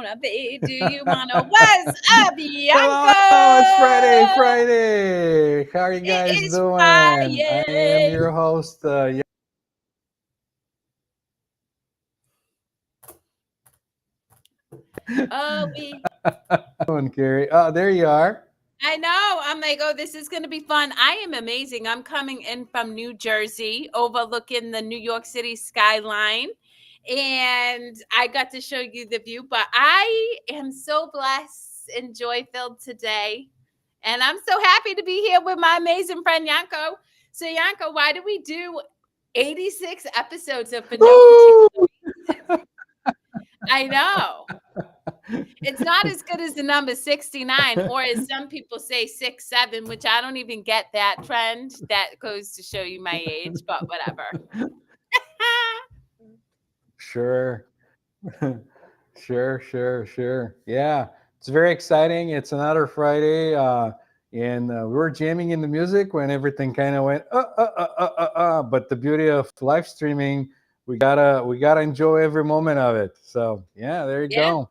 wanna be? Do you wanna? What's up, Hello, hello, it's Friday, Yanko? Friday. How are you It guys is doing? I am Friday. your host, Oh, we. Doing, Kerri. Oh, there you are. I know. I'm like, oh, this is going to be fun. I am amazing. I'm coming in from New Jersey, overlooking the New York City skyline. And I got to show you the view, but I am so blessed and joy filled today. And I'm so happy to be here with my amazing friend Yanko. So, Yanko, why do we do 86 episodes of for no Woo! particular reason? I know. It's not as good as the number 69, or as some people say, 6'7", which I don't even get that trend. That goes to show you my age, but whatever. Sure. Sure. Yeah, it's very exciting. It's another Friday, and we were jamming in the music when everything kind of went, But the beauty of live streaming, we gotta enjoy every moment of it. So yeah, there you Yeah. go.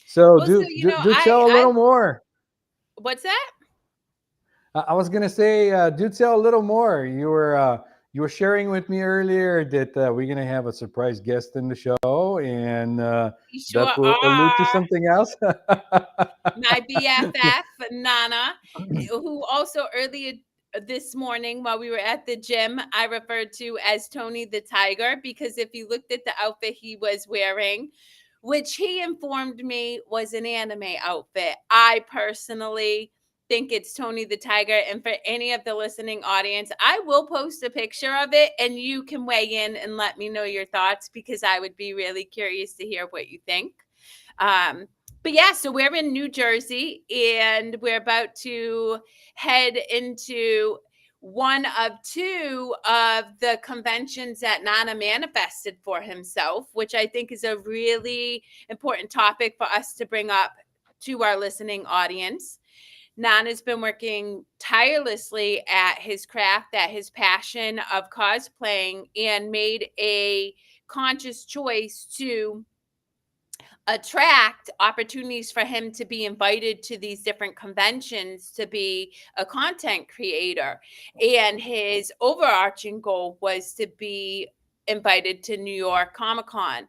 So Well, so do tell a little more. what's that? I was gonna say, do tell a little more. You were sharing with me earlier that we're gonna have a surprise guest in the show, and You sure that will allude to are. something else. My BFF, Nana, who also earlier this morning while we were at the gym, I referred to as Tony the Tiger, because if you looked at the outfit he was wearing, which he informed me was an anime outfit, I personally think it's Tony the Tiger. And for any of the listening audience, I will post a picture of it and you can weigh in and let me know your thoughts, because I would be really curious to hear what you think. Um, but yeah, so we're in New Jersey and we're about to head into one of two of the conventions that Nana manifested for himself, which I think is a really important topic for us to bring up to our listening audience. Nana's been working tirelessly at his craft, at his passion of cosplaying, and made a conscious choice to attract opportunities for him to be invited to these different conventions to be a content creator. And his overarching goal was to be invited to New York Comic Con.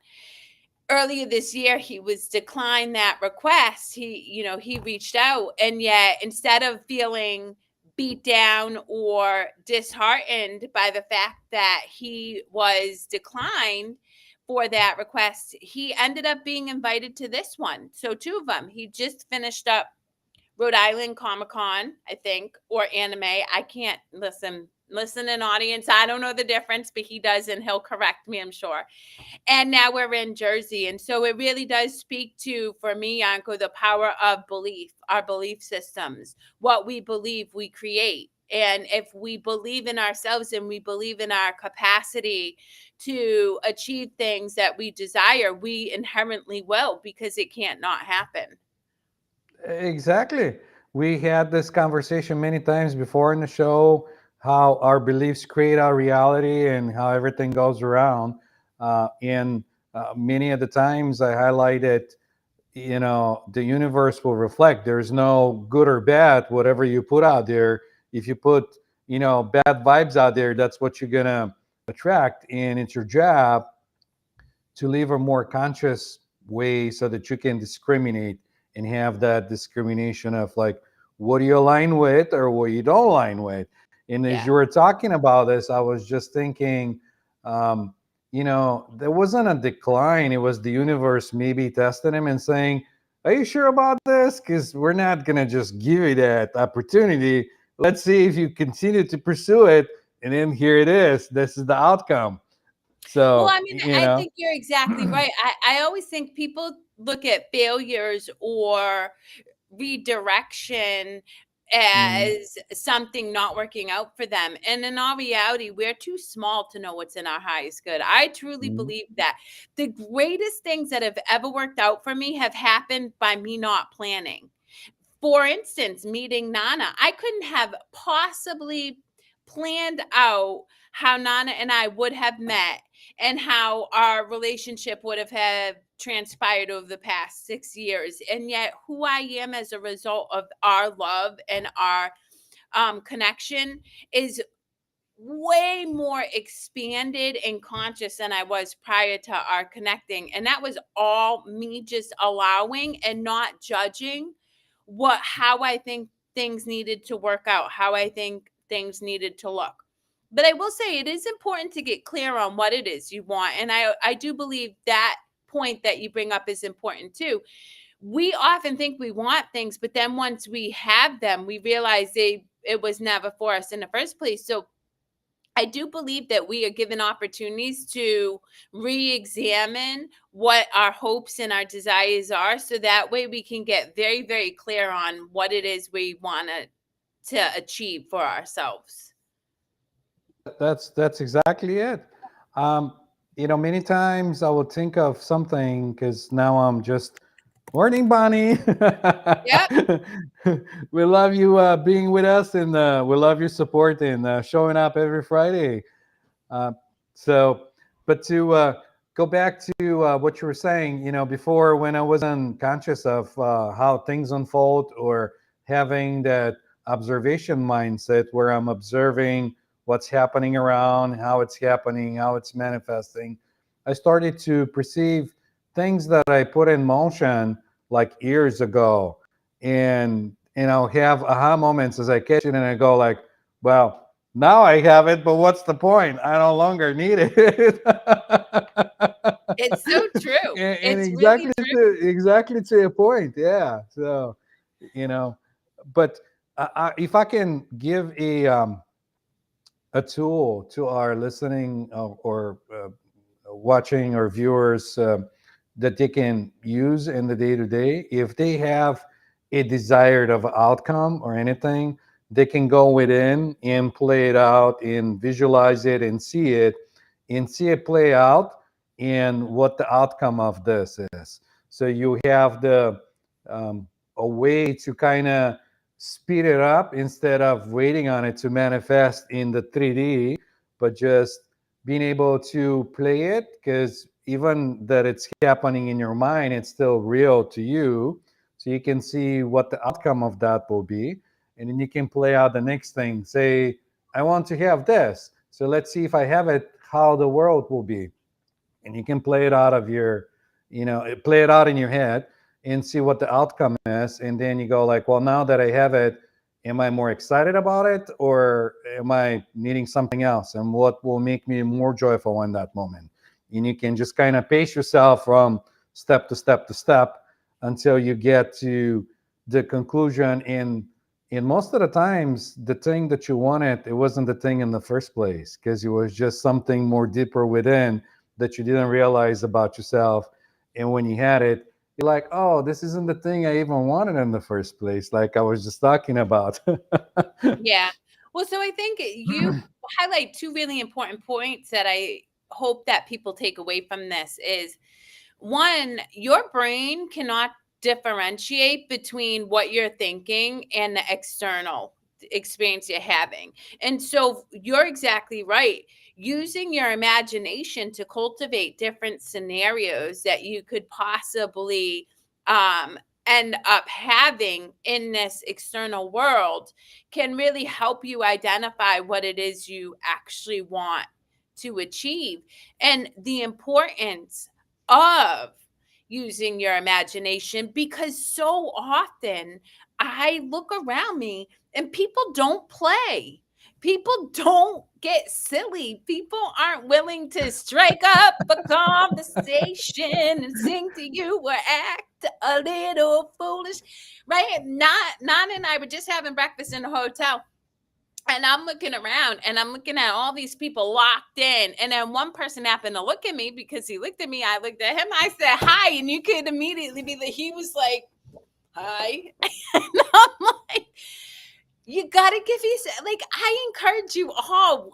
Earlier this year, he was declined that request. He reached out, and yet instead of feeling beat down or disheartened by the fact that he was declined for that request, he ended up being invited to this one. So two of them. He just finished up Rhode Island Comic Con, I think, or anime. I can't listen in audience. I don't know the difference, but he does, and he'll correct me, I'm sure. And now we're in Jersey. And so it really does speak to, for me, Yanko, the power of belief, our belief systems, what we believe we create. And if we believe in ourselves and we believe in our capacity to achieve things that we desire, we inherently will, because it can't not happen. Exactly. We had this conversation many times before in the show, how our beliefs create our reality and how everything goes around. And many of the times I highlighted, the universe will reflect. There's no good or bad, whatever you put out there. If you put, bad vibes out there, that's what you're going to attract. And it's your job to live a more conscious way so that you can discriminate and have that discrimination of like what do you align with or what you don't align with. And as Yeah. you were talking about this, I was just thinking, there wasn't a decline. It was the universe maybe testing him and saying, are you sure about this? Because we're not going to just give you that opportunity. Let's see if you continue to pursue it. And then here it is. This is the outcome. Well, So, I mean, I think you're exactly right. I always think people look at failures or redirection Mhm. as something not working out for them. And in all reality, we're too small to know what's in our highest good. I truly Mhm. believe that the greatest things that have ever worked out for me have happened by me not planning. For instance, meeting Nana, I couldn't have possibly planned out how Nana and I would have met and how our relationship would have had transpired over the past 6 years. And yet, who I am as a result of our love and our connection is way more expanded and conscious than I was prior to our connecting. And that was all me just allowing and not judging how I think things needed to work out, how I think things needed to look. But I will say it is important to get clear on what it is you want. And I do believe that point that you bring up is important too. We often think we want things, but then once we have them, we realize it was never for us in the first place. So I do believe that we are given opportunities to re-examine what our hopes and our desires are, so that way we can get very, very clear on what it is we want to achieve for ourselves. That's exactly it. Um, many times I will think of something because now I'm just morning, Bonnie. Yep. We love you being with us, and we love your support and showing up every Friday. Uh, so, but to go back to what you were saying, before when I wasn't conscious of how things unfold or having that observation mindset where I'm observing what's happening around, how it's happening, how it's manifesting, I started to perceive things that I put in motion like years ago. And I'll have aha moments as I catch it and I go like, well, now I have it, but what's the point? I no longer need it. It's so true. And It's really true. exactly to your point, yeah. So you know, but if I can give a tool to our listening or watching or viewers that they can use in the day to day. If they have a desired of outcome or anything, they can go within and play it out and visualize it and see it play out and what the outcome of this is. So you have um, a way to kind of speed it up instead of waiting on it to manifest in the 3D, but just being able to play it because even that it's happening in your mind, it's still real to you. So you can see what the outcome of that will be. And then you can play out the next thing. Say, I want to have this. So let's see if I have it, how the world will be. And you can play it out of your, play it out in your head and see what the outcome is. And then you go like, well, now that I have it, am I more excited about it or am I needing something else? And what will make me more joyful in that moment? And you can just kind of pace yourself from step to step to step until you get to the conclusion. And most of the times, the thing that you wanted, it wasn't the thing in the first place because it was just something more deeper within that you didn't realize about yourself. And when you had it, you're like, oh, this isn't the thing I even wanted in the first place, like I was just talking about. Yeah. Well, so I think you highlight two really important points that I hope that people take away from this is one, your brain cannot differentiate between what you're thinking and the external experience you're having. And so you're exactly right. Using your imagination to cultivate different scenarios that you could possibly um, end up having in this external world can really help you identify what it is you actually want to achieve and the importance of using your imagination, because so often I look around me and people don't play. People don't get silly. People aren't willing to strike up a conversation and sing to you or act a little foolish. Right? Not and I were just having breakfast in a hotel, and I'm looking around and I'm looking at all these people locked in. And then one person happened to look at me because he looked at me. I looked at him. I said, hi. And you could immediately be like, he was like, hi. And I'm like, you got to give yourself, like, I encourage you all.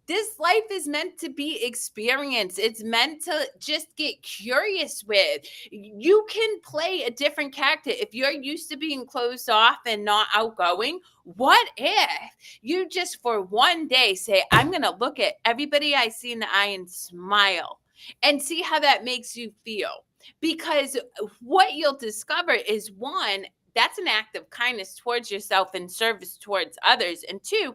this life is meant to be experienced. It's meant to just get curious with. You can play a different character. If you're used to being closed off and not outgoing, what if you just for one day say, I'm going to look at everybody I see in the eye and smile and see how that makes you feel? Because what you'll discover is one, that's an act of kindness towards yourself and service towards others. And two,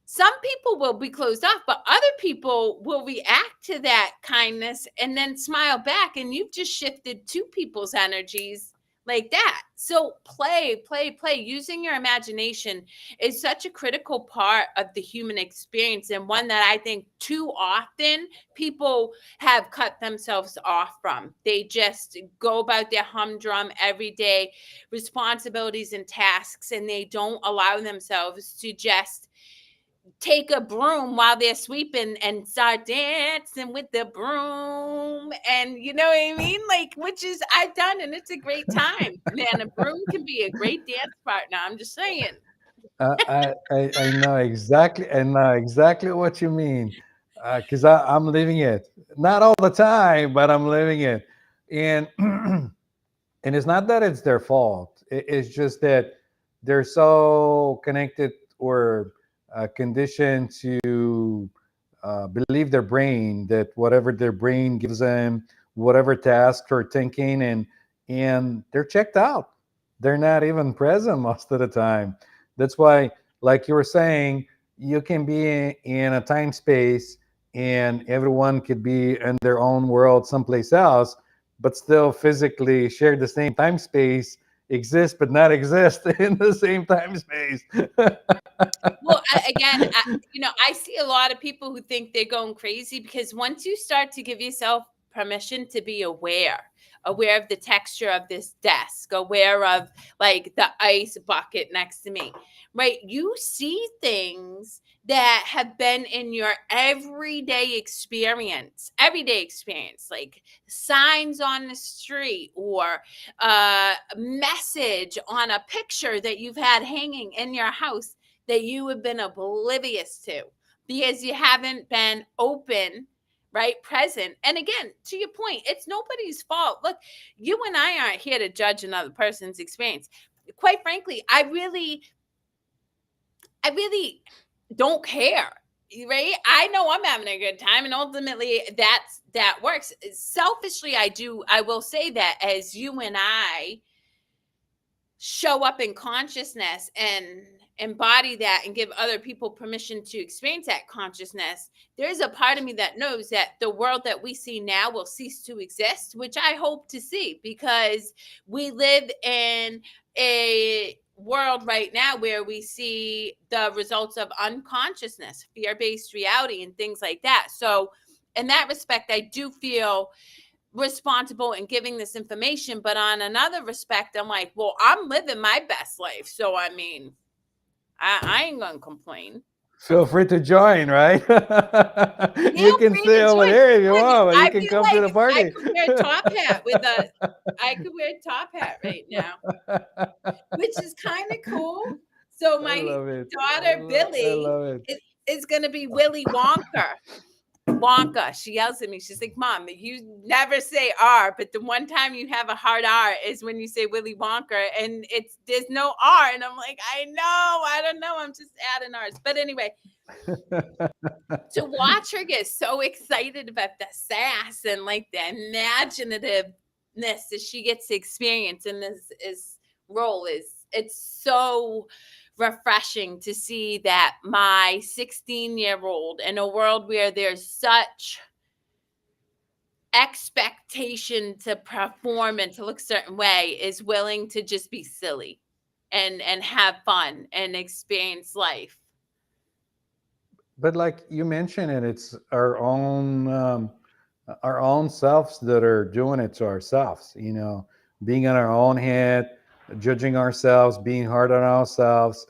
some people will be closed off, but other people will react to that kindness and then smile back. And you've just shifted two people's energies like that. So play, play, play. Using your imagination is such a critical part of the human experience, and one that I think too often people have cut themselves off from. They just go about their humdrum everyday responsibilities and tasks, and they don't allow themselves to just take a broom while they're sweeping and start dancing with the broom. And you know what I mean? Like, which is I've done, and it's a great time. Man, a broom can be a great dance partner. I'm just saying. I know exactly. I know exactly what you mean, because I'm living it. Not all the time, but I'm living it. And and it's not that it's their fault. It's just that they're so connected or conditioned to believe their brain that whatever their brain gives them, whatever task or thinking, and they're checked out. They're not even present most of the time. That's why, like you were saying, you can be in a time space and everyone could be in their own world someplace else, but still physically share the same time space, exist but not exist in the same time space. Well, again, I see a lot of people who think they're going crazy because once you start to give yourself permission to be aware of the texture of this desk, aware of like the ice bucket next to me, right? You see things that have been in your everyday experience, like signs on the street or a message on a picture that you've had hanging in your house that you have been oblivious to because you haven't been open, right? Present. And again, to your point, it's nobody's fault. Look, you and I aren't here to judge another person's experience. Quite frankly, I really don't care. Right? I know I'm having a good time, and ultimately that works. Selfishly, I will say that as you and I show up in consciousness and embody that and give other people permission to experience that consciousness, there's a part of me that knows that the world that we see now will cease to exist, which I hope to see, because we live in a world right now where we see the results of unconsciousness, fear-based reality, and things like that. So in that respect, I do feel responsible in giving this information, but on another respect, I'm like, well, I'm living my best life, so I mean, I ain't gonna complain. Feel free to join, right? You Feel can free to stay over join. there if you Look, want, but you I can feel come to like the I party. could wear a top hat with a I could wear a top hat right now, which is kind of cool. So I my love it. daughter I Billy love it. is gonna be Willy Wonka. She yells at me. She's like, Mom, you never say R, but the one time you have a hard R is when you say Willy Wonka, and there's no R. And I'm like, I know, I don't know. I'm just adding R's. But anyway, to watch her get so excited about the sass and like the imaginativeness that she gets to experience in this is role is it's so refreshing to see that my 16-year-old in a world where there's such expectation to perform and to look a certain way is willing to just be silly and have fun and experience life. But like you mentioned it, it's our own selves that are doing it to ourselves. Being in our own head, judging ourselves, being hard on ourselves,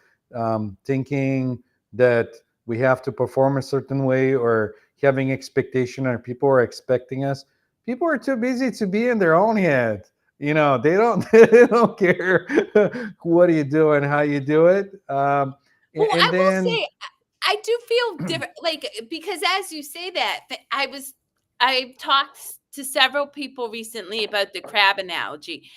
thinking that we have to perform a certain way or having expectation or people are expecting us. People are too busy to be in their own head. They don't they don't care what you do and how you do it. Well, And I will then say I do feel different, like, because as you say that, I talked to several people recently about the crab analogy.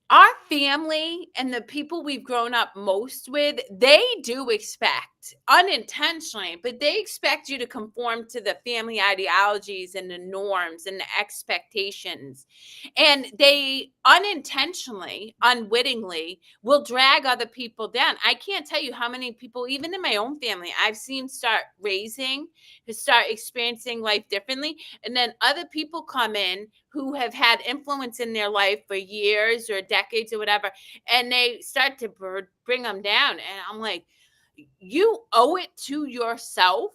Our family and the people we've grown up most with, they do expect, unintentionally, but they expect you to conform to the family ideologies and the norms and the expectations. And they unintentionally, unwittingly, will drag other people down. I can't tell you how many people, even in my own family, I've seen start experiencing life differently. And then other people come in who have had influence in their life for years or decades or whatever, and they start to bring them down. And I'm like, you owe it to yourself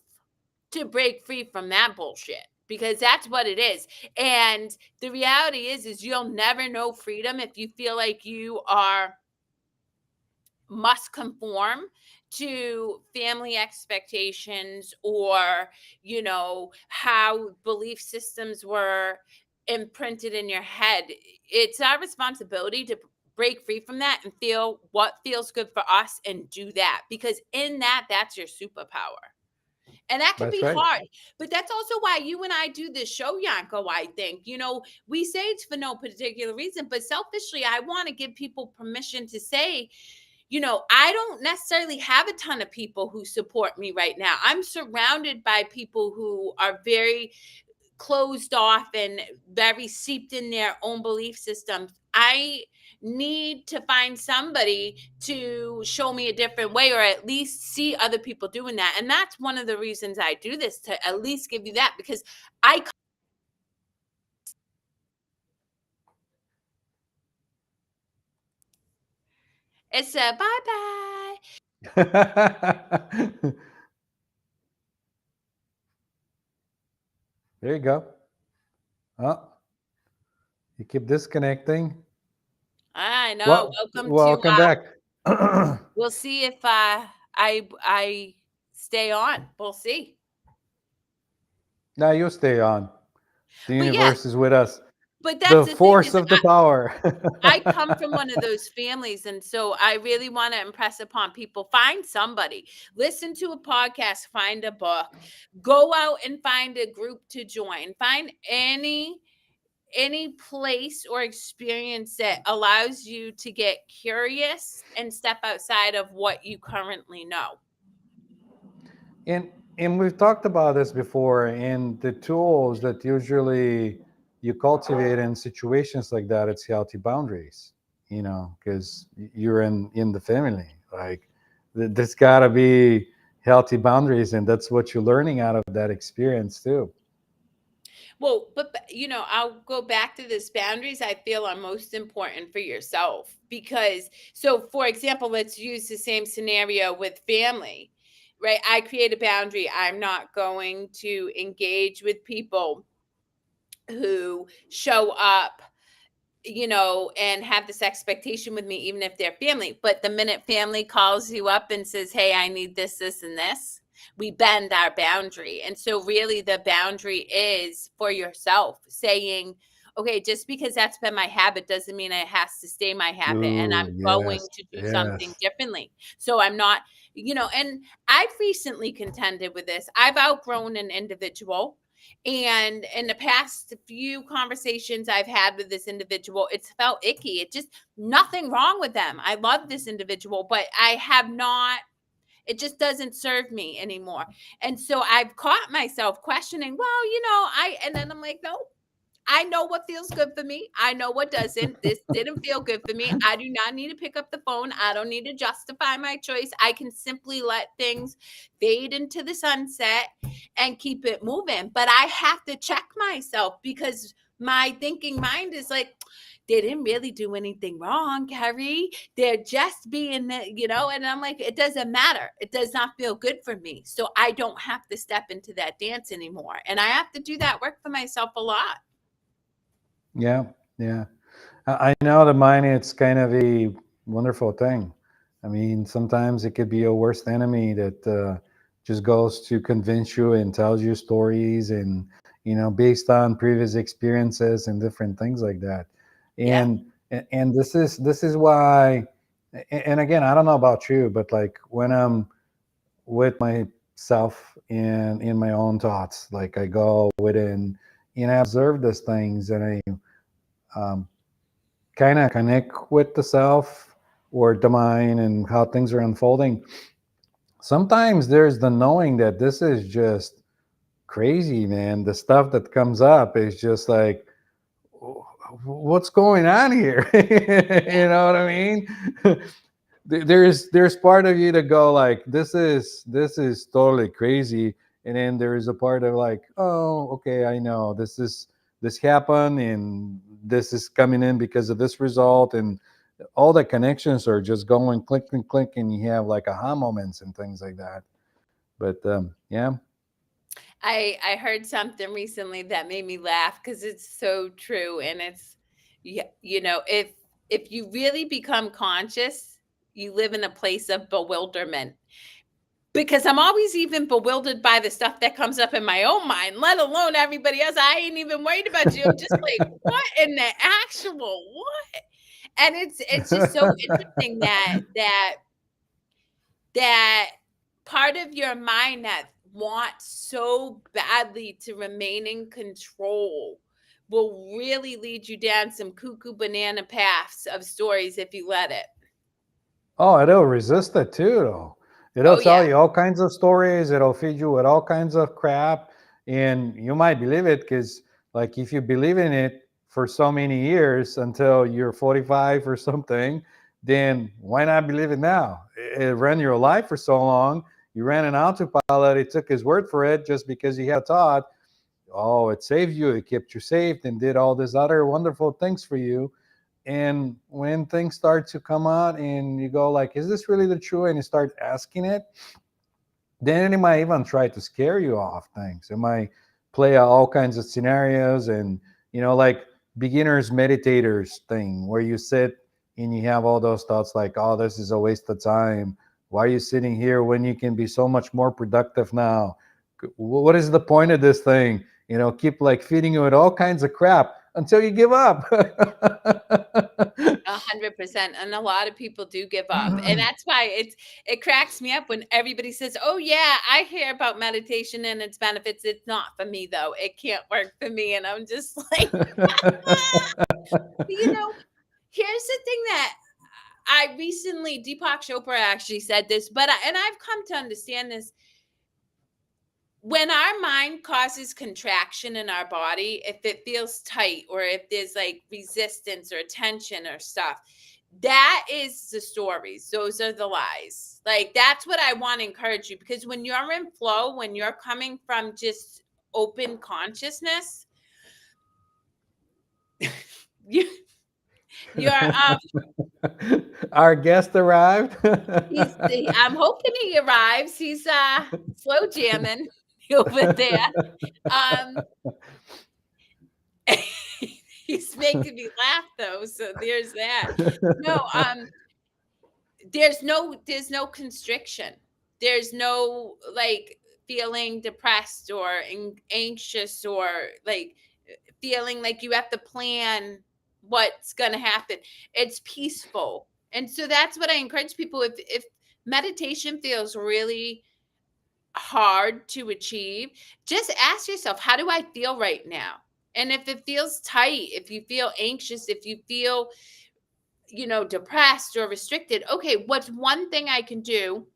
to break free from that bullshit, because that's what it is. And the reality is you'll never know freedom if you feel like you are must conform to family expectations, or how belief systems were imprinted in your head. It's our responsibility to break free from that and feel what feels good for us and do that, because in that's your superpower. And that can That's be right. hard. But that's also why you and I do this show, Yanko, I think. We say it's for no particular reason, but selfishly, I want to give people permission to say, I don't necessarily have a ton of people who support me right now. I'm surrounded by people who are very closed off and very seeped in their own belief systems. I need to find somebody to show me a different way, or at least see other people doing that. And that's one of the reasons I do this, to at least give you that, because I it's a bye bye. There you go. Oh, you keep disconnecting. I know. Well, Welcome to welcome back. we'll see if I stay on. We'll see. Now you stay on. The But yes, universe is with us. but The that's the thing, force is of the power. I come from one of those families, and so I really want to impress upon people, find somebody, listen to a podcast, find a book, go out and find a group to join, find any place or experience that allows you to get curious and step outside of what you currently know. and and we've talked about this before, and the tools that usually you cultivate in situations like that, it's healthy boundaries, because you're in the family. Like, there's got to be healthy boundaries, and that's what you're learning out of that experience too. Well, but I'll go back to this, boundaries I feel are most important for yourself, because, so for example, let's use the same scenario with family, right? I create a boundary. I'm not going to engage with people who show up, and have this expectation with me, even if they're family. But the minute family calls you up and says, hey, I need this, this, and this, we bend our boundary. And so, really, the boundary is for yourself, saying, okay, just because that's been my habit doesn't mean it has to stay my habit. And Ooh, I'm going yes, to do something yes. differently. So, I'm not, and I've recently contended with this. I've outgrown an individual, and in the past few conversations I've had with this individual, it's felt icky. It just, nothing wrong with them. I love this individual, but I have not, it just doesn't serve me anymore. And so I've caught myself questioning, well, and then I'm like, no, I know what feels good for me. I know what doesn't. This didn't feel good for me. I do not need to pick up the phone. I don't need to justify my choice. I can simply let things fade into the sunset and keep it moving. But I have to check myself, because my thinking mind is like, they didn't really do anything wrong, Kerri. They're just being, and I'm like, it doesn't matter. It does not feel good for me. So I don't have to step into that dance anymore. And I have to do that work for myself a lot. Yeah, yeah. I know the mind, it's kind of a wonderful thing. I mean, sometimes it could be a worst enemy that just goes to convince you and tells you stories, and based on previous experiences and different things like that. Yeah. And this is why. And again, I don't know about you, but like when I'm with my self in my own thoughts. Like I go within and I observe these things, and I kind of connect with the self or the mind and how things are unfolding. Sometimes there's the knowing that this is just crazy, man. The stuff that comes up is just like, what's going on here? Yeah. You know what I mean? There's part of you to go like, this is totally crazy, and then there is a part of like, oh, okay, I know this happened, and this is coming in because of this result, and all the connections are just going click and click, and you have like aha moments and things like that. But yeah. I heard something recently that made me laugh because it's so true, and it's, yeah, if you really become conscious, you live in a place of bewilderment. Because I'm always even bewildered by the stuff that comes up in my own mind, let alone everybody else. I ain't even worried about you. I'm just like, what in the actual what? And it's just so interesting that part of your mind that wants so badly to remain in control will really lead you down some cuckoo banana paths of stories if you let it. Oh, it'll resist it too, though. It'll Oh tell yeah. you all kinds of stories. It'll feed you with all kinds of crap, and you might believe it because, like, if you believe in it for so many years until you're 45 or something, then why not believe it now? It ran your life for so long. You ran an autopilot. It took his word for it just because you had a thought. Oh, it saved you. It kept you safe and did all these other wonderful things for you. And when things start to come out and you go like, is this really the truth? And you start asking it, then it might even try to scare you off things. It might play out all kinds of scenarios, and like beginners meditators thing where you sit and you have all those thoughts like, oh, this is a waste of time. Why are you sitting here when you can be so much more productive now? What is the point of this thing? Keep like feeding you with all kinds of crap until you give up. 100%, and a lot of people do give up, and that's why it cracks me up when everybody says, "Oh yeah, I hear about meditation and its benefits. It's not for me though. It can't work for me." And I'm just like, you know, here's the thing that I recently, Deepak Chopra actually said this, and I've come to understand this. When our mind causes contraction in our body, if it feels tight or if there's like resistance or tension or stuff, that is the stories. Those are the lies. Like, that's what I want to encourage you, because when you're in flow, when you're coming from just open consciousness, you, you're Our guest arrived. I'm hoping he arrives. He's slow jamming over there. Um he's making me laugh though, so there's that. No, there's no constriction. There's no like feeling depressed or anxious or like feeling like you have to plan what's going to happen. It's peaceful. And so that's what I encourage people. If meditation feels really hard to achieve, just ask yourself, how do I feel right now? And if it feels tight, if you feel anxious, if you feel, depressed or restricted, okay, what's one thing I can do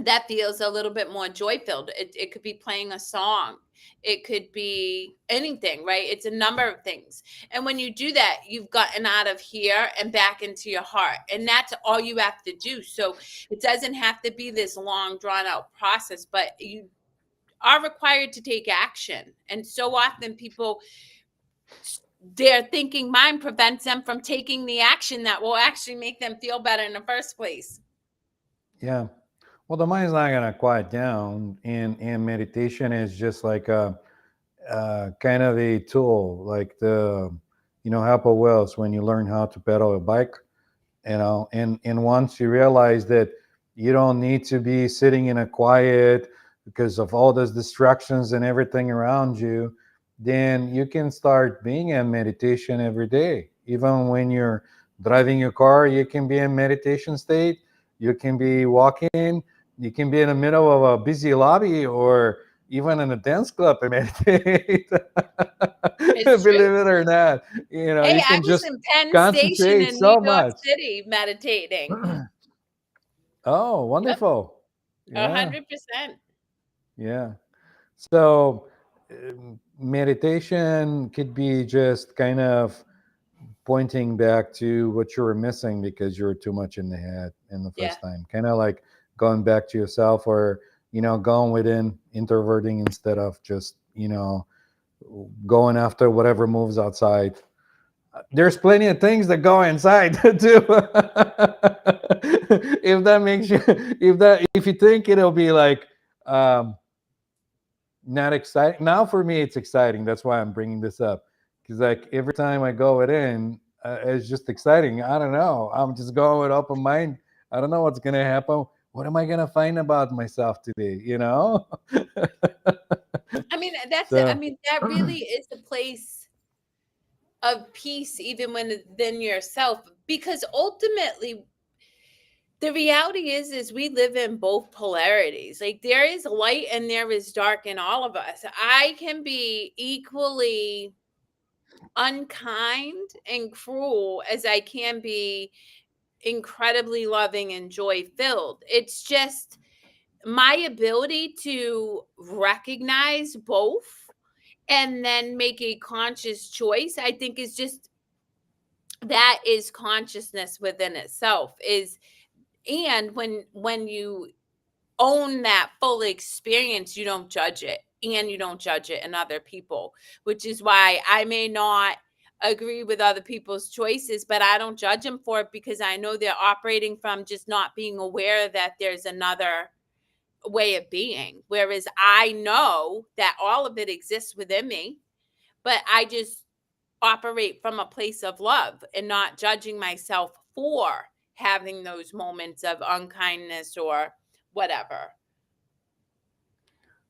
that feels a little bit more joy filled? It could be playing a song. It could be anything, right? It's a number of things. And when you do that, you've gotten out of here and back into your heart. And that's all you have to do. So it doesn't have to be this long, drawn out process, but you are required to take action. And so often people, their thinking mind prevents them from taking the action that will actually make them feel better in the first place. Yeah. Well, the mind's not gonna quiet down, and meditation is just like a kind of a tool, like the help of wheels when you learn how to pedal a bike. And once you realize that you don't need to be sitting in a quiet because of all those distractions and everything around you, then you can start being in meditation every day. Even when you're driving your car, you can be in meditation state. You can be walking, You can be in the middle of a busy lobby or even in a dance club and meditate. It's true. Believe it or not, Hey, you I can was just in Penn Station concentrate in New so York much. City meditating. Oh, Yep, wonderful. Yeah, 100%. yeah. So, meditation could be just kind of pointing back to what you were missing because you were too much in the head in the Yeah. first time. Kind of like going back to yourself or, going within, introverting instead of just, going after whatever moves outside. There's plenty of things that go inside too. If that makes you, if you think it'll be like, um, not exciting. Now for me, it's exciting. That's why I'm bringing this up because like every time I go it in, it's just exciting. I don't know. I'm just going with open mind. I don't know what's gonna happen. What am I gonna find about myself today? I So mean, that really is a place of peace, even within yourself, because ultimately, the reality is we live in both polarities. Like there is light and there is dark in all of us. I can be equally unkind and cruel as I can be incredibly loving and joy filled. It's just my ability to recognize both and then make a conscious choice, I think, is just that is consciousness within itself. Is and when you own that full experience, you don't judge it, and you don't judge it in other people, which is why I may not agree with other people's choices, but I don't judge them for it because I know they're operating from just not being aware that there's another way of being. Whereas I know that all of it exists within me, but I just operate from a place of love and not judging myself for having those moments of unkindness or whatever.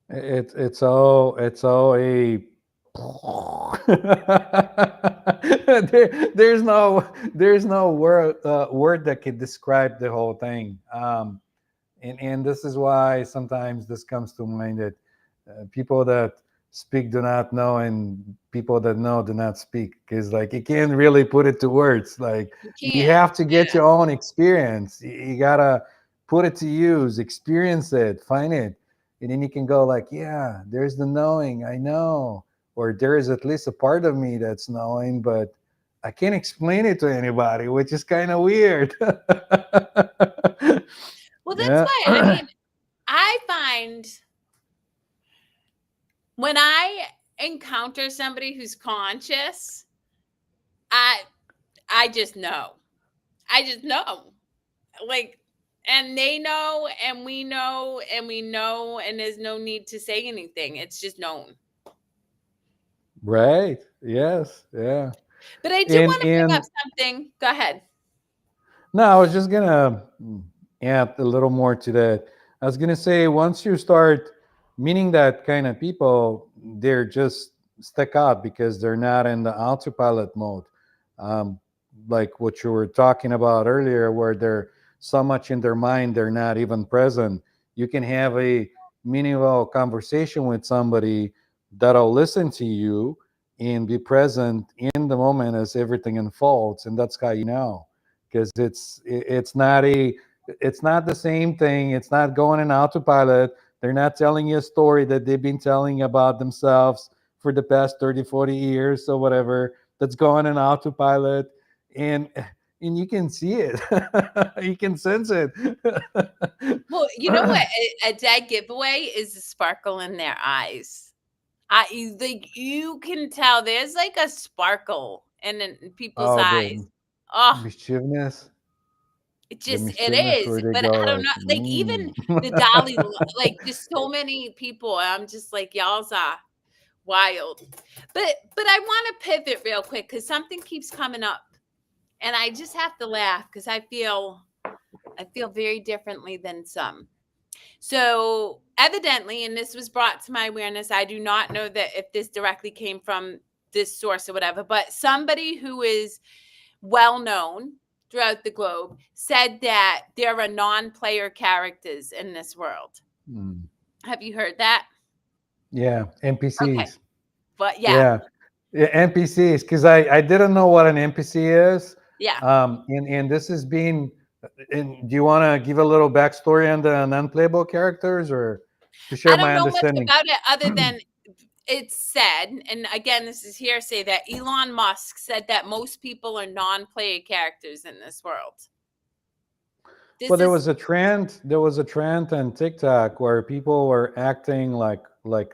it's all a there's no word that could describe the whole thing. And this is why sometimes this comes to mind that people that speak do not know and people that know do not speak because like you can't really put it to words. Like You you can't. have to get your own experience. You gotta put it to use, experience it, find it, and then you can go like, yeah, there's the knowing, I know, or there is at least a part of me that's knowing, but I can't explain it to anybody, which is kind of weird. Well, that's Yeah. why, I mean, I find when I encounter somebody who's conscious, I I just know. I just know. Like, and they know and we know and we know, and there's no need to say anything. It's just known. Right. Yes. Yeah. But I do And want to bring up and something. Go ahead. no, I was just gonna add a little more to that. I was gonna say once you start meeting that kind of people, they're just stuck out because they're not in the autopilot mode. Um, like what you were talking about earlier, where they're so much in their mind they're not even present. You can have a meaningful conversation with somebody that'll listen to you and be present in the moment as everything unfolds, and that's how you know because it's not the same thing. It's not going in autopilot. They're not telling you a story that they've been telling about themselves for the past 30, 40 years or whatever that's going in autopilot. And you can see it. You can sense it. Well, you know what? A dead giveaway is the sparkle in their eyes. Like you can tell there's like a sparkle in people's Oh, eyes. the Oh, mischievousness. The it mischievousness is. where they But go I don't like, know. Like even the like just so many people. I'm just like y'all's are wild. But I want to pivot real quick because something keeps coming up, and I just have to laugh because I feel very differently than some. So, evidently, and this was brought to my awareness, I do not know that if this directly came from this source or whatever, but somebody who is well known throughout the globe said that there are non-player characters in this world. Mm. Have you heard that? Yeah, Okay. NPCs. But yeah, Yeah, yeah, NPCs. Because I didn't know what an NPC is, yeah. and this is being. And do you want to give a little backstory on the non-playable characters, or to I share don't my know much understanding? about it other than it's said, and again, this is hearsay, that Elon Musk said that most people are non-player characters in this world. Well, This there is, was a trend. There was a trend on TikTok where people were acting like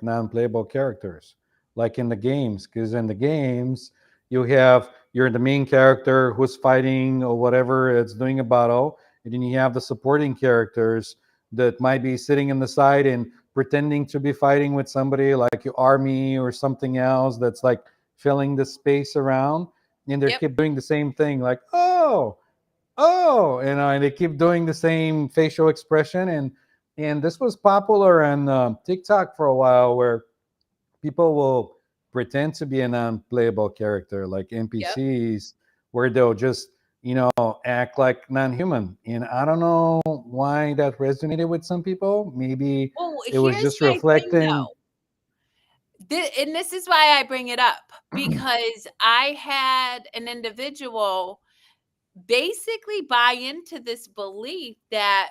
non-playable characters, like in the games. Because in the games, you're the main character who's fighting or whatever it's doing a battle, and then you have the supporting characters that might be sitting in the side and pretending to be fighting with somebody like your army or something else that's like filling the space around, and they yep, keep doing the same thing, like and they keep doing the same facial expression, and this was popular on TikTok for a while, where people will pretend to be an unplayable character like yep. NPCs, where they'll just act like non-human. And I don't know why that resonated with some people. Maybe Well, it was here's just my thing reflecting. though. And this is why I bring it up, because I had an individual basically buy into this belief that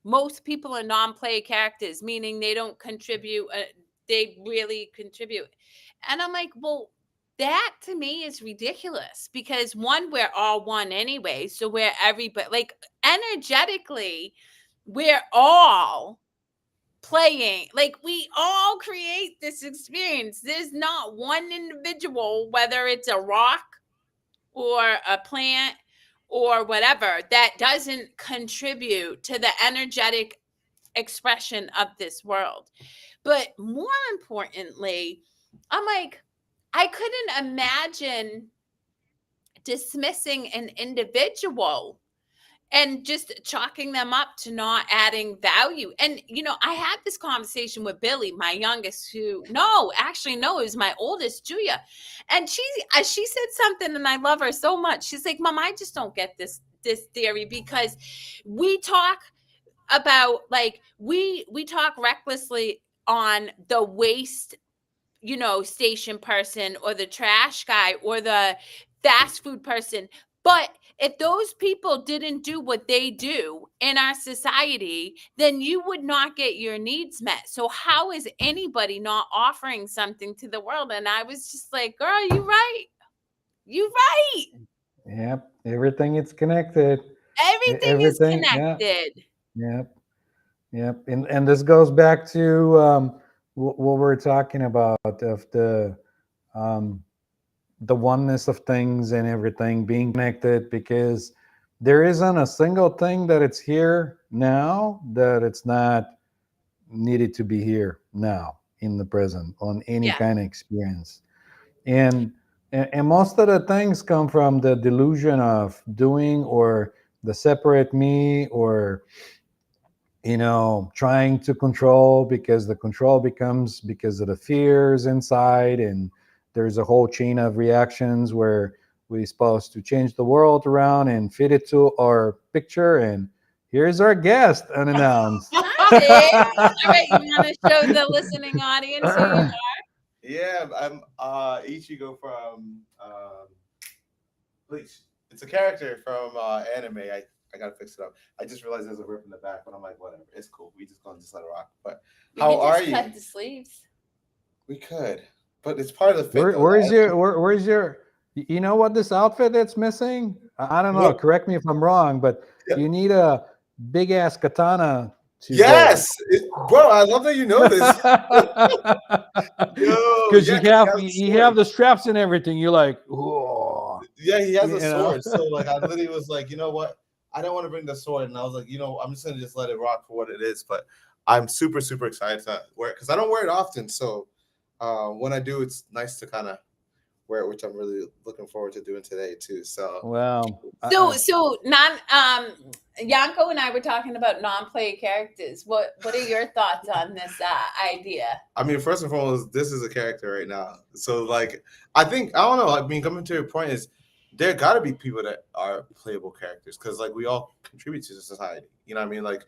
most people are non-player characters, meaning they don't contribute. They really contribute. And I'm like, well, that to me is ridiculous, because one, we're all one anyway. So we're everybody, like, energetically, we're all playing. Like, we all create this experience. There's not one individual, whether it's a rock or a plant or whatever, that doesn't contribute to the energetic expression of this world. But more importantly, I'm like, I couldn't imagine dismissing an individual and just chalking them up to not adding value. And I had this conversation with Billy, my youngest, who no, actually no, it was my oldest, Julia. And she said something, and I love her so much. She's like, Mom, I just don't get this theory, because we talk about, like, we talk recklessly on the waste station person, or the trash guy, or the fast food person. But if those people didn't do what they do in our society, then you would not get your needs met. So how is anybody not offering something to the world? And I was just like, girl, you right. You right. Yep, everything is connected. Everything is Everything, yeah. connected. Yep. Yep, and this goes back to what we're talking about, of um, the oneness of things and everything being connected, because there isn't a single thing that it's here now that it's not needed to be here now in the present on any Yeah. kind of experience. And and most of the things come from the delusion of doing, or the separate me, or trying to control, because the control becomes because of the fears inside, and there's a whole chain of reactions where we're supposed to change the world around and fit it to our picture. And here's our guest unannounced. Hi. All right, you want to show the listening audience who you are? Yeah, I'm Ichigo from Bleach. It's a character from anime. I gotta fix it up. I just realized there's a rip in the back, but I'm like, whatever, it's cool. We just gonna just let it rock. But We how could are just you? cut the sleeves. We could, but it's part of the fit though. Where's your you know what this outfit that's missing? I don't know, What? correct me if I'm wrong, but Yeah. you need a big ass katana to go. Yes, bro. I love that you know this. Yo, Because yeah, 'cause he has a you have sword. the straps and everything. You're like, whoa, Yeah, he has you a know. sword. So like, I literally was like, you know what? I don't want to bring the sword, and I was like, I'm just gonna just let it rock for what it is. But I'm super super excited to wear it because I don't wear it often. So when I do, it's nice to kind of wear it, which I'm really looking forward to doing today too. So Well, So Yanko and I were talking about non-play characters. What are your thoughts on this idea? I mean, first and foremost, this is a character right now. So like, I don't know. I mean, coming to your point is there got to be people that are playable characters because like we all contribute to society. You know what I mean? Like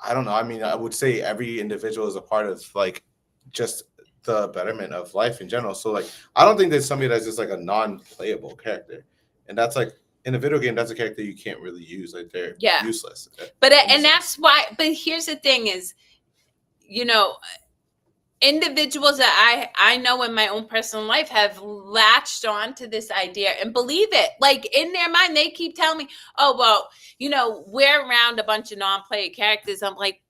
I don't know. I mean, I would say every individual is a part of like just the betterment of life in general. So like I don't think there's somebody that's just like a non-playable character, and that's like in a video game that's a character you can't really use. Like they're useless. But and that's why. But here's the thing: is individuals that I know in my own personal life have latched on to this idea and believe it. Like in their mind, they keep telling me, oh, well, we're around a bunch of non-player characters. I'm like,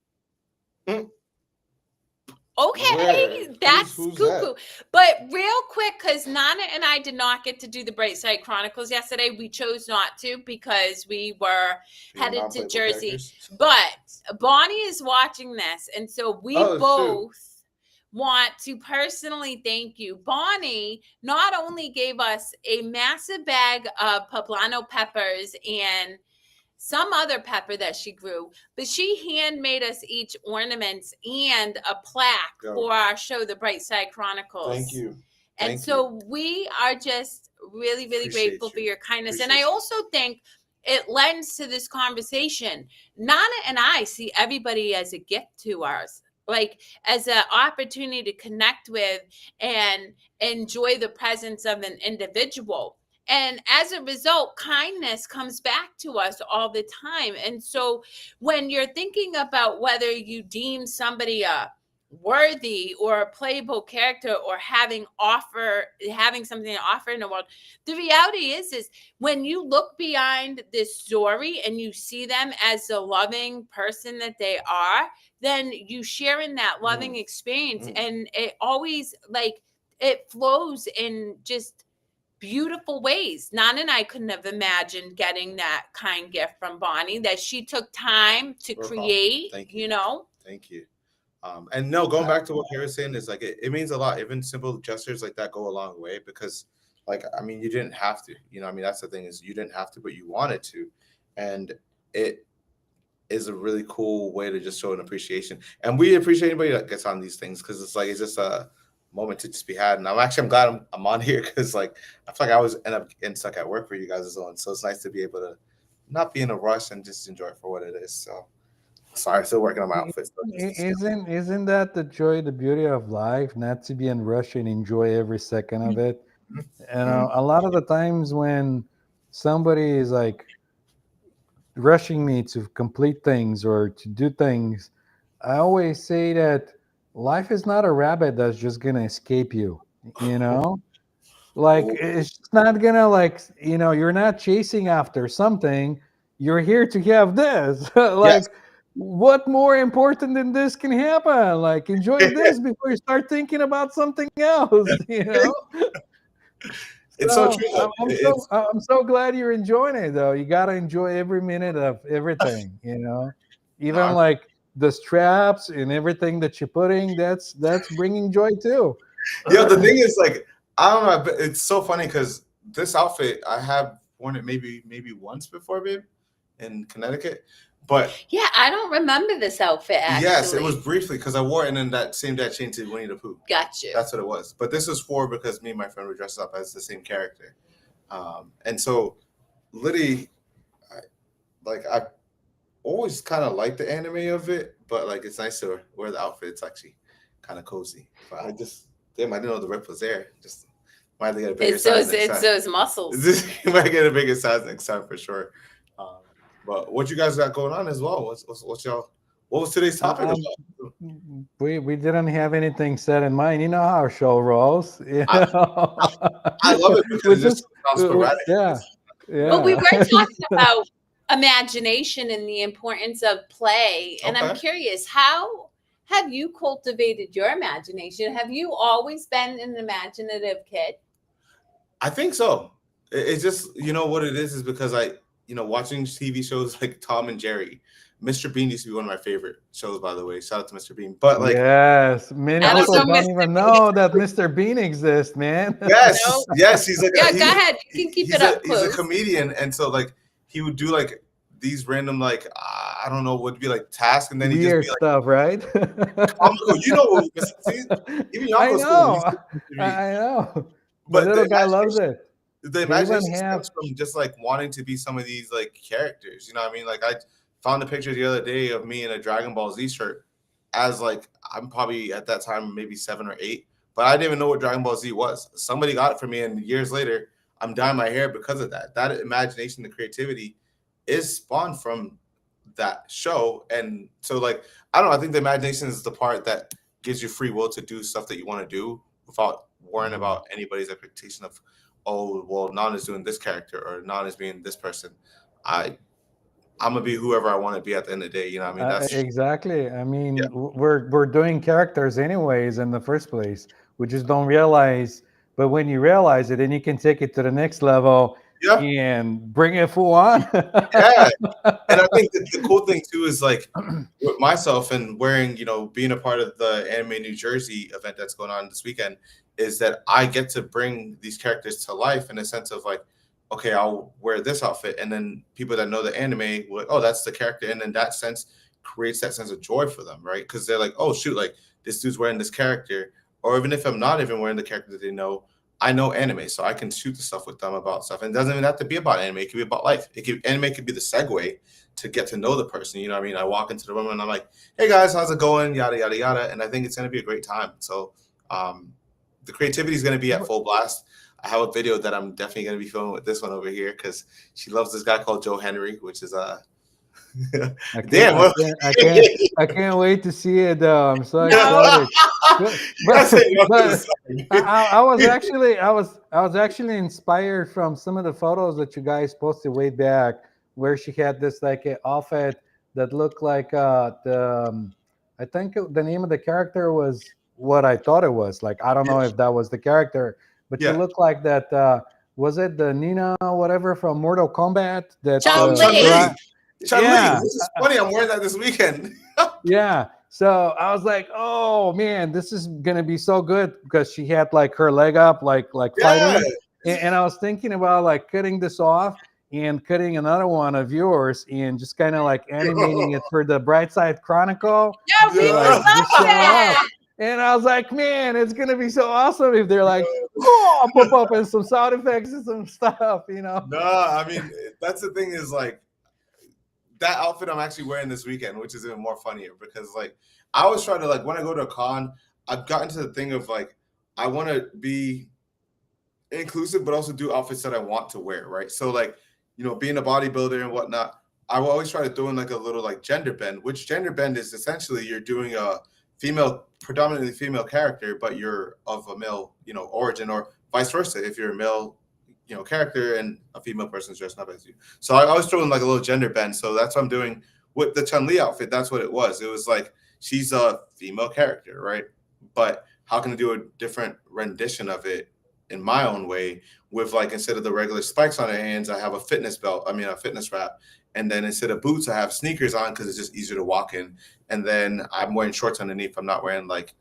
okay, that's cuckoo. But real quick, because Nana and I did not get to do the Bright Side Chronicles yesterday. We chose not to because we were headed to Jersey. Characters. But Bonnie is watching this. And so we both want to personally thank you. Bonnie not only gave us a massive bag of poblano peppers and some other pepper that she grew, but she handmade us each ornaments and a plaque for our show, The Bright Side Chronicles. Thank you. And so we are just really, really grateful for your kindness. And I also think it lends to this conversation. Nana and I see everybody as a gift to us, like as an opportunity to connect with and enjoy the presence of an individual. And as a result, kindness comes back to us all the time. And so when you're thinking about whether you deem somebody a worthy or a playable character or having something to offer in the world, the reality is when you look behind this story and you see them as the loving person that they are, then you share in that loving experience. And it always it flows in just beautiful ways. Nana and I couldn't have imagined getting that kind gift from Bonnie that she took time to create. Thank you. Thank you. And no, going back to what Kerri was saying is like it means a lot. Even simple gestures like that go a long way because, like, I mean, you didn't have to. I mean, that's the thing is you didn't have to, but you wanted to, and it is a really cool way to just show an appreciation. And we appreciate anybody that gets on these things because it's just a moment to just be had. And I'm glad I'm on here because like I feel like I always end up getting stuck at work for you guys as well. And so it's nice to be able to not be in a rush and just enjoy it for what it is. So sorry, still working on my outfits. Isn't that the joy, the beauty of life, not to be in rush and enjoy every second of it? And a lot of the times when somebody is like rushing me to complete things or to do things, I always say that life is not a rabbit that's just gonna escape you, like it's not gonna you're not chasing after something, you're here to have this. What more important than this can happen? Like enjoy this before you start thinking about something else. It's so true. I'm so glad you're enjoying it though. You got to enjoy every minute of everything, even like the straps and everything that you're putting, that's bringing joy too. Yeah, the thing is like I don't know, but it's so funny because this outfit I have worn it maybe once before, babe, in Connecticut. But yeah, I don't remember this outfit actually. Yes, it was briefly because I wore it and then that same day I changed to Winnie the Pooh. Got you. That's what it was. But this was because me and my friend were dressed up as the same character. And so literally I always kind of like the anime of it, but like it's nice to wear the outfit. It's actually kind of cozy. But I didn't know the rip was there. Just might get a bigger size. It's those muscles. You might get a bigger size next time for sure. But what you guys got going on as well? What was today's topic? We didn't have anything set in mind. You know how our show rolls. I love it because it just sounds sporadic. Yeah. But we were talking about imagination and the importance of play. And I'm curious, how have you cultivated your imagination? Have you always been an imaginative kid? I think so. It's just, what it is because watching TV shows like Tom and Jerry, Mr. Bean used to be one of my favorite shows, by the way. Shout out to Mr. Bean. But yes, many people don't even know that Mr. Bean exists, man. Yes, yes, he's like go ahead. You can keep it up. He's a comedian, and so he would do these random I don't know, would be tasks, and then he weird just be stuff, right? what even I know. But the little guy loves it. the They even imagination have. stems from just like wanting to be some of these like characters. You know what I mean? Like I found a picture the other day of me in a Dragon Ball Z shirt as like I'm probably at that time maybe 7 or 8, but I didn't even know what Dragon Ball Z was. Somebody got it for me, and years later, I'm dyeing my hair because of that. That imagination, the creativity, is spawned from that show, and so like I don't know. I think the imagination is the part that gives you free will to do stuff that you want to do without worrying Mm. about anybody's expectation of, oh well, Nan is doing this character or Nan is being this person. I I'm gonna be whoever I want to be at the end of the day. You know what I mean? That's Exactly. I yeah, mean, we're doing characters anyways in the first place. We just don't realize. But when you realize it, then you can take it to the next level yeah, and bring it full on. yeah. And I think that the cool thing too is like with myself and wearing, being a part of the Anime New Jersey event that's going on this weekend, is that I get to bring these characters to life in a sense of like, okay, I'll wear this outfit, and then people that know the anime will like, oh, that's the character, and then that sense creates that sense of joy for them, right? Because they're like, oh shoot, like this dude's wearing this character, or even if I'm not even wearing the character that they know, I know anime, so I can shoot the stuff with them about stuff. And it doesn't even have to be about anime; it could be about life. Anime could be the segue to get to know the person. You know what I mean? I walk into the room and I'm like, hey guys, how's it going? Yada, yada, yada. And I think it's going to be a great time. So um, the creativity is going to be at full blast. I have a video that I'm definitely going to be filming with this one over here because she loves this guy called Joe Henry, which is I can't, damn. I Well, can't, I can't, I can't wait to see it. Though I'm so No. excited. But you gotta say no to the but song. I was actually inspired from some of the photos that you guys posted way back, where she had this like a outfit that looked like I think the name of the character was what I thought it was. Like I don't know if that was the character, but she Yeah. looked like that. Was it the Nina whatever from Mortal Kombat? That Chun Chun-Li. Li. karate. Chun Li. Yeah, This is funny. I'm wearing that this weekend. yeah. So I was like, oh man, this is gonna be so good because she had like her leg up, like Yeah. fighting, and I was thinking about like cutting this off and cutting another one of yours and just kind of like animating it for the Bright Side Chronicle Yeah, we to would like Yeah. just love show off. that. And I was like, man, it's gonna be so awesome if they're like, oh, pop up and some sound effects and some stuff, you know. Nah, I mean, that's the thing is like that outfit I'm actually wearing this weekend, which is even more funnier because like I always try to like when I go to a con, I've gotten to the thing of like I want to be inclusive, but also do outfits that I want to wear, right? So like being a bodybuilder and whatnot, I will always try to throw in like a little like gender bend, which gender bend is essentially you're doing a predominantly female character, but you're of a male, origin, or vice versa. If you're a male, character and a female person's dressed up as you. So I always throw in like a little gender bend. So that's what I'm doing with the Chun Li outfit. That's what it was. It was like she's a female character, right? But how can I do a different rendition of it in my own way with like instead of the regular spikes on her hands, I have a fitness belt. I mean a fitness wrap. And then instead of boots, I have sneakers on because it's just easier to walk in. And then I'm wearing shorts underneath. I'm not wearing like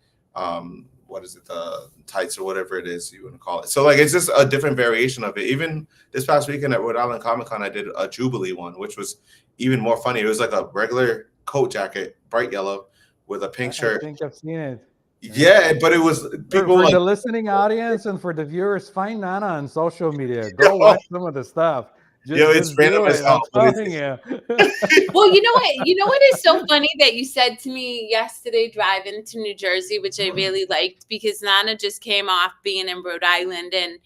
what is it, the tights or whatever it is you want to call it. So like it's just a different variation of it. Even this past weekend at Rhode Island Comic Con, I did a Jubilee one, which was even more funny. It was like a regular coat jacket, bright yellow, with a pink I shirt. think I've seen it. Yeah. Yeah, but it was people For like, the listening audience and for the viewers, find Nana on social media. Go watch some of the stuff. it's Just random do as it. I'm hell, but telling you. Well, you know what? You know what is so funny that you said to me yesterday driving to New Jersey, which I really liked because Nana just came off being in Rhode Island, and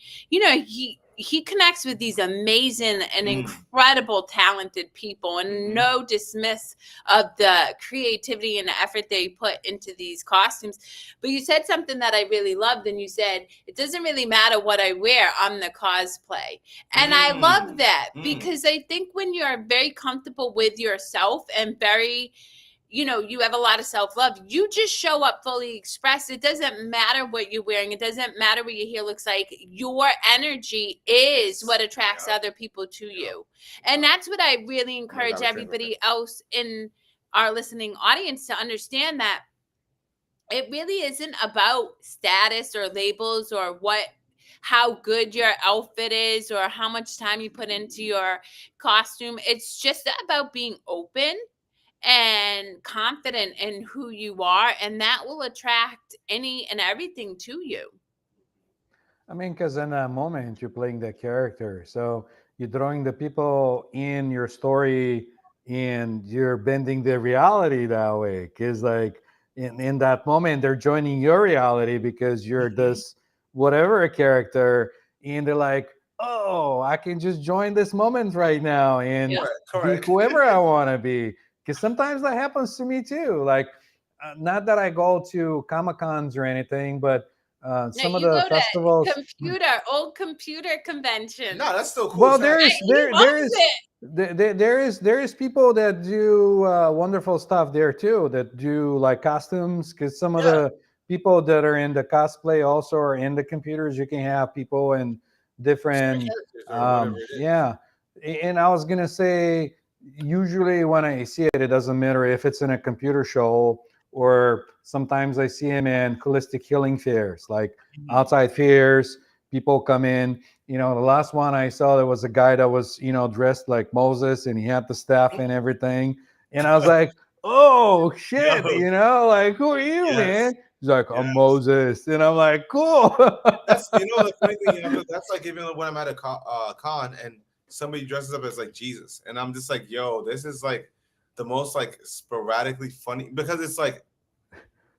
he connects with these amazing and incredible talented people, and no dismiss of the creativity and the effort they put into these costumes. But you said something that I really loved, and you said it doesn't really matter what I wear, I'm the cosplay. And I love that because I think when you're very comfortable with yourself and very, you have a lot of self-love, you just show up fully expressed. It doesn't matter what you're wearing. It doesn't matter what your hair looks like. Your energy is what attracts other people to you. And that's what I really encourage everybody else in our listening audience to understand, that it really isn't about status or labels or how good your outfit is or how much time you put into your costume. It's just about being open and confident in who you are, and that will attract any and everything to you. I mean, because in that moment you're playing the character, so you're drawing the people in your story, and you're bending the reality that way. Because like in that moment, they're joining your reality because you're Hmm. this whatever character, and they're like, oh, I can just join this moment right now and Yeah. be Correct. whoever I want to be. Because sometimes that happens to me too. Like, not that I go to Comic Cons or anything, but No, some of you the go to festivals. old computer conventions. No, that's still cool. Well, It's there actually, is He loves it. there is people that do wonderful stuff there too, that do like costumes, because some of yeah, the people that are in the cosplay also are in the computers. You can have people in different different characters or whatever it is. yeah. And I was gonna say, usually when I see it, it doesn't matter if it's in a computer show, or sometimes I see him in holistic healing fairs, like Mhm. outside fairs. People come in. The last one I saw, there was a guy that was, dressed like Moses, and he had the staff and everything. And I was like, oh shit, Yo, like, who are you, yes, man? He's like, I'm yes. Moses. And I'm like, cool. That's the funny thing, that's like even when I'm at a con and somebody dresses up as like Jesus, and I'm just like, yo, this is like the most like sporadically funny because it's like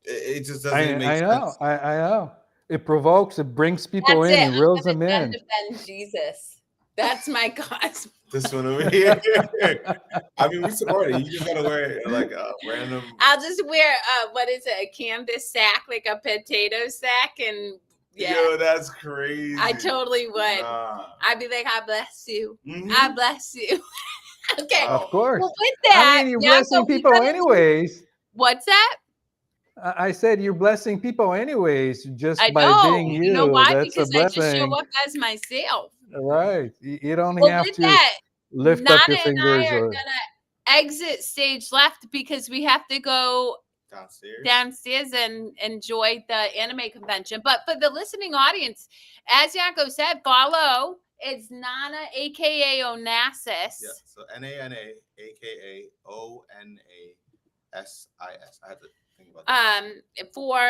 it just doesn't even make I know. sense. I know. It provokes, it brings people That's in, it. it I'm reels gonna them send in. to Ben Jesus. That's my cosplay. This one over here. I mean, we support it. You just gotta wear like a random. I'll just wear what is it, a canvas sack, like a potato sack, and yeah, Yo, that's crazy. I totally would. Nah. I'd be like, I bless you. I Mhm. bless you. Okay. Of Wow. course. Well, with I that, mean, you're Yanko, blessing we people gotta leave. anyways. What's that? I said you're blessing people anyways, I just by being know. You know you. why? That's a Because I just show blessing. up as myself. Right. You don't Well, have with to that, lift Nana up your and I fingers are or. gonna exit stage left because we have to go Downstairs. downstairs and enjoy the anime convention. But for the listening audience, as Yanko said, follow. It's Nana, aka Onassis. Yeah. So NANA, AKA ONASIS. I had to think about that. For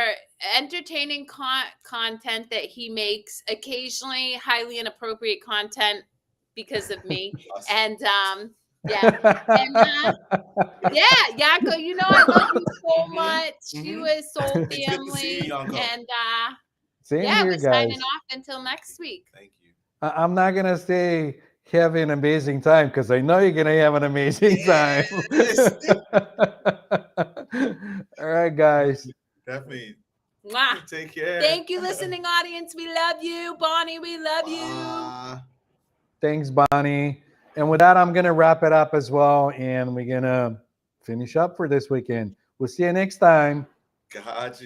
entertaining content that he makes, occasionally highly inappropriate content because of me. Awesome. And yeah. And yeah, Yanko, I love you so much. You Mhm. is soul It's good to see you, family. Yanko. And Same yeah, here, we're signing guys. off until next week. Thank you. I'm not gonna say have an amazing time, because I know you're gonna have an amazing time. Yes. All right, guys. Definitely. Mwah. Take care. Thank you, listening audience. We love you. Bonnie, we love you. Thanks, Bonnie. And with that, I'm gonna wrap it up as well, and we're gonna finish up for this weekend. We'll see you next time. Got you.